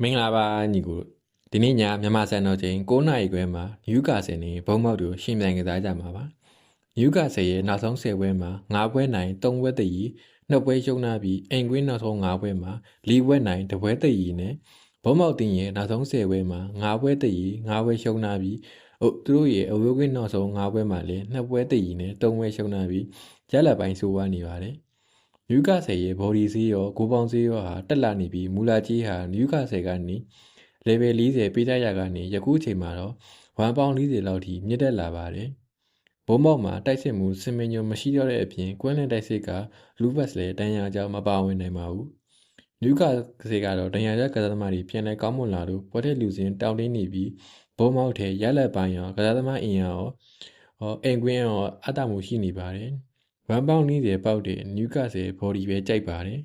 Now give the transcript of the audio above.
မင်္ဂလာပါညီကိုဒီနေ့ညမြန်မာစံတော်ချိန်9နာရီခွဲမှာနယူကာဆယ်နဲ့ဘုံမောက်တို့ရှင်ပြိုင်ကစားကြမှာပါနယူကာဆယ်ရဲ့နောက်ဆုံး10ပွဲမှာ9ပွဲနိုင်3ပွဲတည်2ပွဲရှုံးနာပြီးအိမ်ကွင်းနောက်ဆုံး9ပွဲမှာ4ပွဲနိုင်2ပွဲတည်နဲ့ဘုံမောက်တင်ရဲ့နောက်ဆုံး10ပွဲမှာ9ပွဲတည်9ပွဲရှုံးနာပြီးသူတို့ရဲ့အဝေးကွင်းနောက်ဆုံး9ပွဲမှာလည်း2ပွဲတည်နဲ့3ပွဲရှုံးနာပြီးရလက်ပိုင်းဆိုးဝါးနေပါတယ်နယူကာဆယ်ရဲ့ဘော်ဒီစီးရောဂိုးပေါင်းစီးရောဟာတက်လာနေပြီးမူလာကြီးဟာနယူကာဆယ်ကနေ level 40ပေးကြရကနေယခုအချိန်မှာတော့1ပေါင်း40လောက်ထိမြင့်တက်လာပါတယ်ဘုံမောက်မှာတိုက်စစ်မှုစင်မညုံမရှိတော့တဲ့အပြင်ကွင်းလင်းတိုက်စစ်ကလူဘတ်လည်းတန်ရာကြောင့်မပါဝင်နိုင်ပါဘူးနယူကာဆယ်ကတော့တန်ရာကျကစားသမားတွေပြန်လဲကောင်းမွန်လာလို့ပေါ်တဲ့လူစင်တောင်းတင်းနေပြီးဘုံမောက်ထဲရလက်ပိုင်းရောကစားသမားအင်အားရောအိမ်ကွင်းရောအတမှုရှိနေပါတယ်1ပေါင်း40ပေါက်တဲ့နယူကာဆယ်ဘော်ဒီပဲကြိုက်ပါတယ်